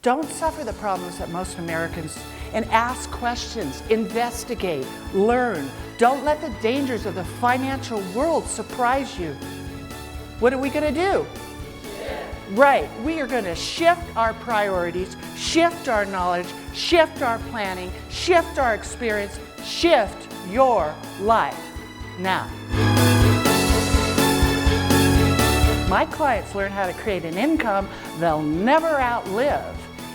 Don't suffer the problems that most Americans, and ask questions, investigate, learn. Don't let the dangers of the financial world surprise you. What are we going to do? Right, we are going to shift our priorities, shift our knowledge, shift our planning, shift our experience, shift your life now. My clients learn how to create an income they'll never outlive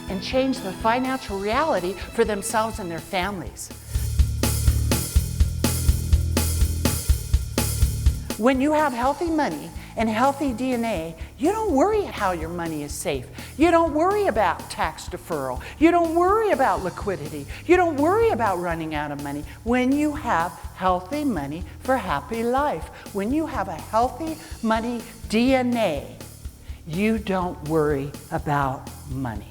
and change the financial reality for themselves and their families. When you have healthy money and healthy DNA, you don't worry how your money is safe. You don't worry about tax deferral. You don't worry about liquidity. You don't worry about running out of money. When you have healthy money for happy life, when you have a healthy money DNA, you don't worry about money.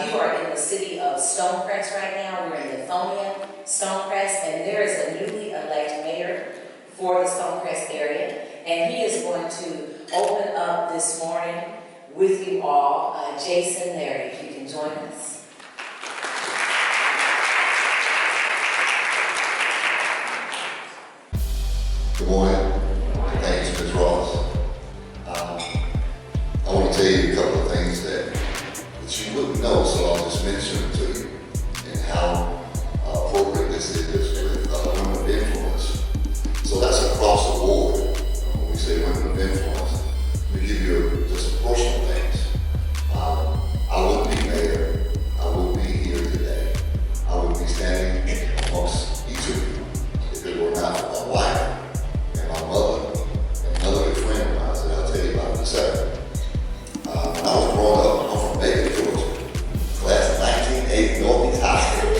You are in the city of Stonecrest right now. We're in Lithonia, Stonecrest, and there is a newly elected mayor for the Stonecrest area, and he is going to open up this morning with you all. Jason, Larry, if you can join us. Good morning. Thanks, Ms. Ross. I want to tell you a couple of things that you wouldn't know, so I'll just mention it to you and how appropriate this is with women of influence. So that's across the board. When we say women of influence, we give you just personal things. I wouldn't be mayor. I wouldn't be here today. I would be standing amongst each of you if it were not for my wife and my mother and another good friend of mine that I'll tell you about in a second. When I was growing up, I'm from Macon, Georgia, class of 1980, Northeast High School.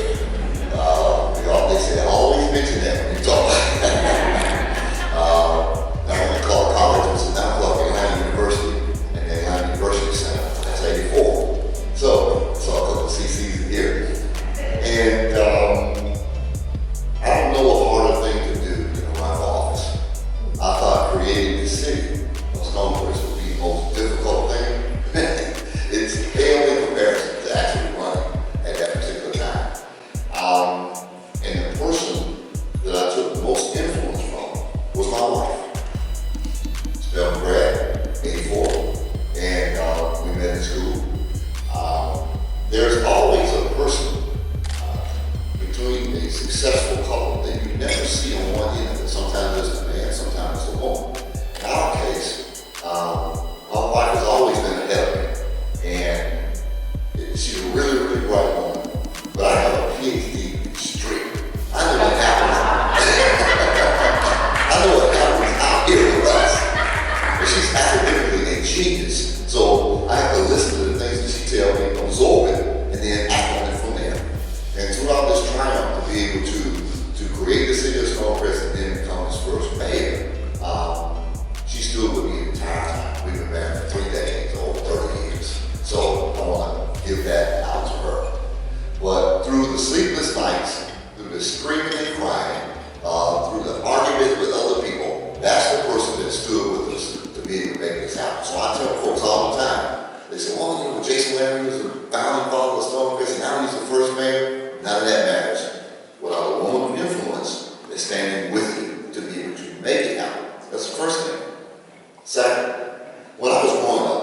They say I always mention that when you talk. Not only Clark College, it was now Clark Atlanta University, and the Atlanta University Center. That's 84. So I saw a couple of CCs in here. And I don't know a harder thing to do than run for office. I thought creating this city of Stonecrest would be the most difficult thing. It's pale in comparison to actually running at that particular time. And the person that I took the most influence from was my wife. Spelled Brad, 84, and we met in school. There's always a person between a successful couple that you never see on one end. Sometimes it's a man, sometimes it's a woman. In our case, my wife has always been ahead of me, and she's a really, really bright woman, but I have a PhD straight. I know what happens. I know what happens out here with us, but she's academically a genius, so I have to listen to the things that she tells me, absorb it, and then act on it from there. And throughout this triumph to be able to create the city of Stonecrest and then become its first mayor, she stood with me the entire time. We've been married for 3 decades, over 30 years. So I want to give that out to her. But through the sleepless nights, through the screaming and crying, through the argument with other people, that's the person that stood with us to be able to make this happen. So I tell folks all the time, they say, well, you know, Jason Larry was the founding father of Stonecrest, and now he's the first mayor. None of that matters. Without a woman of influence that's standing with you to be able to make it happen. That's the first thing. Second, when I was growing up,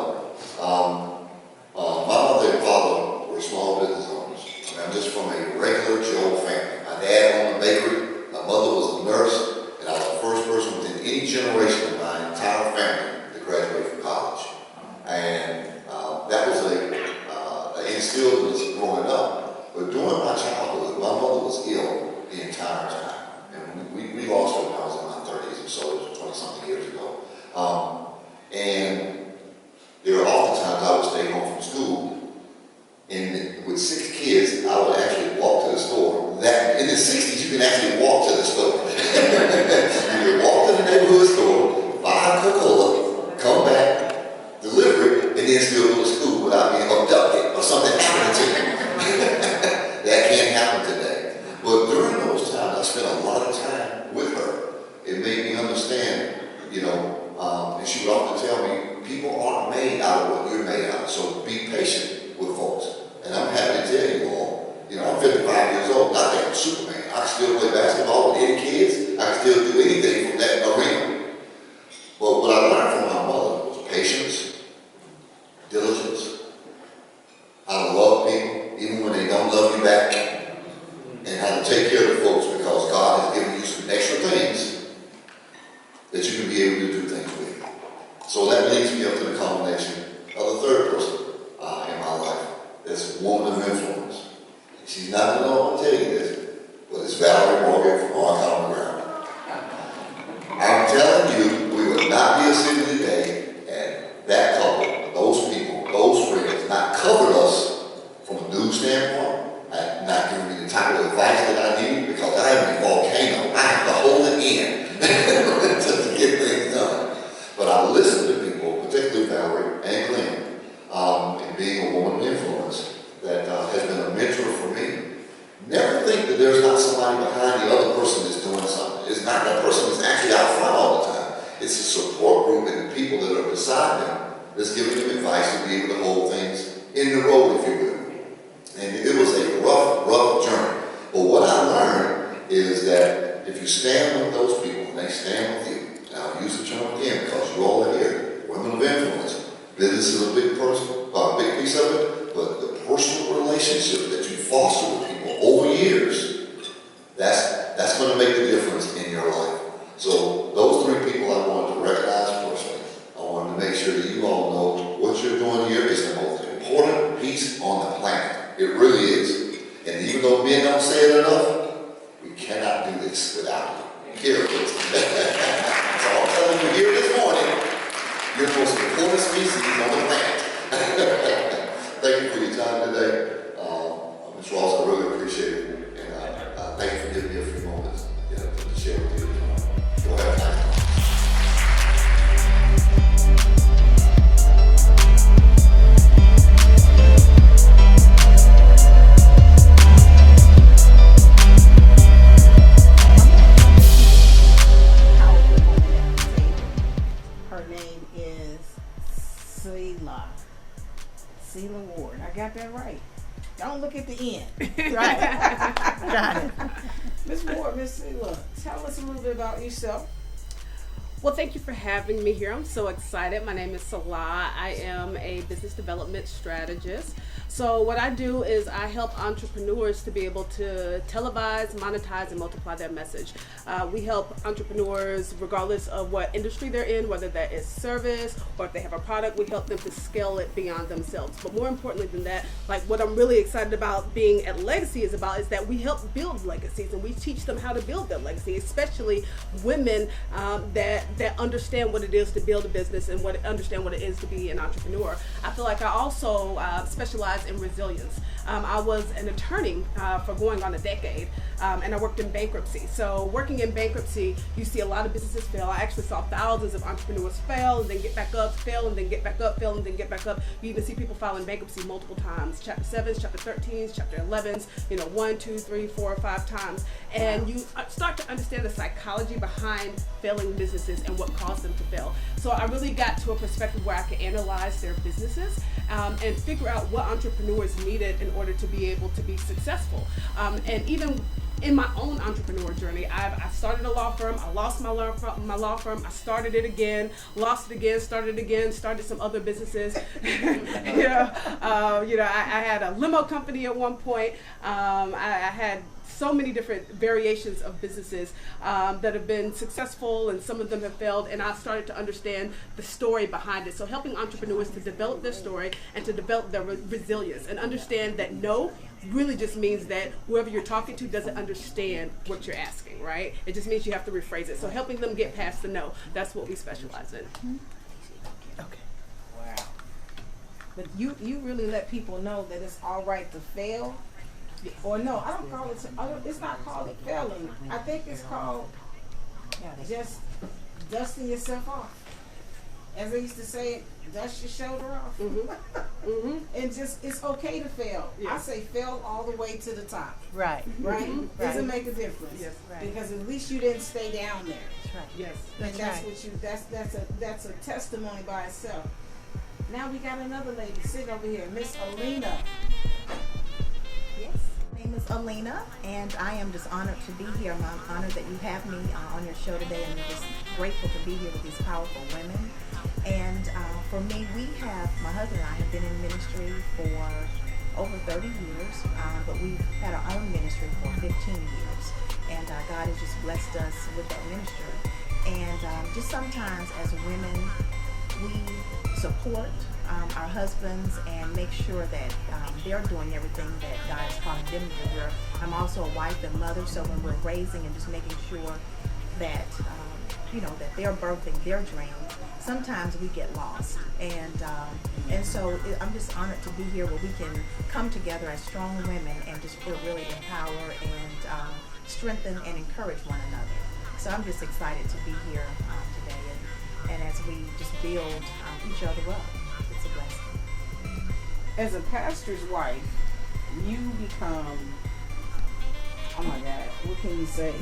my mother and father were small business owners. And I'm just from a regular Joe family. My dad owned a bakery, my mother was a nurse, and I was the first person within any generation of my entire family to graduate from college. still was growing up. But during my childhood, my mother was ill the entire time. And we lost her when I was in my 30s or so, it was 20-something years ago. And there were often times I would stay home from school, and with 6 kids, I would actually walk to the store. That in the 60s, you can actually walk to the store. You could walk to the neighborhood store, buy a Coca-Cola, come back, deliver it, and then still go to school without being abducted or something happening to you. That can't happen today. But during those times, I spent a lot of time with her. It made me understand, and she would often tell me, people aren't made out of what you're made out of, so be patient with folks. And I'm happy to tell you all, I'm 55 years old, not that I'm Superman. I can still play basketball with any kids. I can still do anything from that arena. But what I learned from my mother was patience, diligence, how to love people, even when they don't love you back, and how to take care of the folks because God has given you some extra things that you can be able to do things with. So that leads me up to the culmination of the third person in my life. That's a woman of influence. She's not the one to tell you this, but it's Valerie Morgan from On Common Ground. I'm telling you, we would not be a city today and that couple, those people, those friends, not covered us from a news standpoint, not giving me the type of advice that I need because I am a volcano. I have to hold it in to get things done. But I listen to people, particularly Valerie and Glenn, and being a woman of influence that has been a mentor for me. Never think that there's not somebody behind the other person that's doing something. It's not that person that's actually out front all the time. It's a support group and the people that are beside them that's giving them advice to be able to hold things in the road, if you will. And it was a rough journey. But what I learned is that if you stand with those people and they stand with you, and I'll use the term again because you all are here, women of influence, business is a big piece of it, but the personal relationship that you foster with people over years, that's going to make the difference in your life. So those 3 people I wanted to recognize personally. I wanted to make sure that you all know what you're doing here is the most important piece on the planet. It really is. And even though men don't say it enough, we cannot do this without you. Here it is. So I'm telling you here this morning, you're the most important species on the planet. Thank you for your time today. Ms. Ross, I really appreciate it. And thank you for giving me a few moments to share with you. Go ahead. Her name is Sheila Ward. I got that right. Don't look at the end. Right. Got it. Ms. Ward, Ms. Sheila, tell us a little bit about yourself. Well, thank you for having me here. I'm so excited. My name is Salah. I am a business development strategist. So what I do is I help entrepreneurs to be able to televise, monetize, and multiply their message. We help entrepreneurs regardless of what industry they're in, whether that is service or if they have a product, we help them to scale it beyond themselves. But more importantly than that, like what I'm really excited about being at Legacy is that we help build legacies and we teach them how to build their legacy, especially women that understand what it is to build a business and understand what it is to be an entrepreneur. I feel like I also specialize in resilience. I was an attorney for going on a decade, and I worked in bankruptcy. So working in bankruptcy, you see a lot of businesses fail. I actually saw thousands of entrepreneurs fail and then get back up, fail and then get back up, fail and then get back up. You even see people file in bankruptcy multiple times, chapter 7s, chapter 13s, chapter 11s, 1, 2, 3, 4, 5 times. And you start to understand the psychology behind failing businesses and what caused them to fail. So I really got to a perspective where I could analyze their businesses and figure out what entrepreneurs needed in order to be able to be successful. And even in my own entrepreneur journey, I started a law firm, I lost my law firm, I started it again, lost it again, started some other businesses. I had a limo company at one point. I had so many different variations of businesses that have been successful, and some of them have failed, and I started to understand the story behind it. So helping entrepreneurs to develop their story and to develop their resilience and understand that no really just means that whoever you're talking to doesn't understand what you're asking, right? It just means you have to rephrase it. So helping them get past the no, that's what we specialize in. Okay. Wow. But you really let people know that it's all right to fail. Or no, I don't call it, it's not called failing. I think it's called just dusting yourself off. As I used to say, dust your shoulder off. And just, it's okay to fail. I say fail all the way to the top. Right. Right? Doesn't Right. make a difference. Yes. Right. Because at least you didn't stay down there. That's right. Yes. And that's right. what you, that's a testimony by itself. Now we got another lady sitting over here, Miss Alina. Yes, my name is Alina, and I am just honored to be here. I'm honored that you have me on your show today, and I'm just grateful to be here with these powerful women. And for me, my husband and I have been in ministry for over 30 years, but we've had our own ministry for 15 years. And God has just blessed us with that ministry. And just sometimes as women, we support our husbands and make sure that they're doing everything that God is calling them to do. I'm also a wife and mother, so when we're raising and just making sure that that they're birthing their dreams, sometimes we get lost. And so I'm just honored to be here where we can come together as strong women and just really empower and strengthen and encourage one another. So I'm just excited to be here today, and as we just build each other up, it's a blessing. As a pastor's wife, you become, oh my God, what can you say?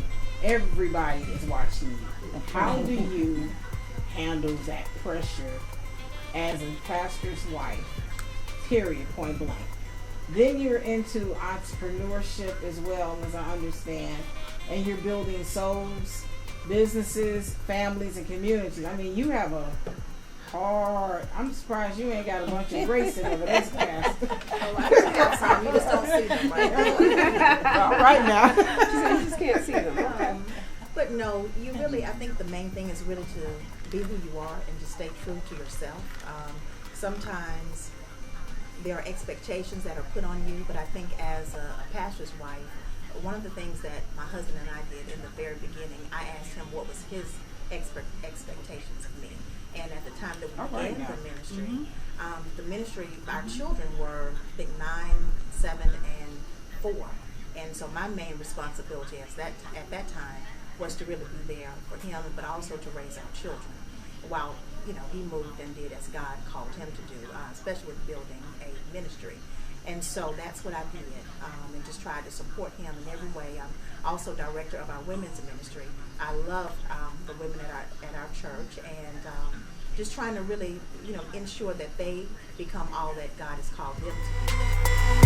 Everybody is watching you. How do you handle that pressure as a pastor's wife, period, point blank? Then you're into entrepreneurship as well, as I understand, and you're building souls, businesses, families, and communities. I mean, you have a hard, I'm surprised you ain't got a bunch of grace in over this pastor. You just don't see them right now. Right now. You just can't see them. But no, you really, I think the main thing is really to be who you are and just stay true to yourself. Sometimes there are expectations that are put on you, but I think as a pastor's wife, one of the things that my husband and I did in the very beginning, I asked him what was his expectations of me. And at the time that we began the ministry, our children were, I think, 9, 7, and 4. And so my main responsibility at that time was to really be there for him, but also to raise our children while, he moved and did as God called him to do, especially with building a ministry. And so that's what I did, and just tried to support him in every way. I'm also director of our women's ministry. I love the women at our church, and just trying to really, ensure that they become all that God has called them to be.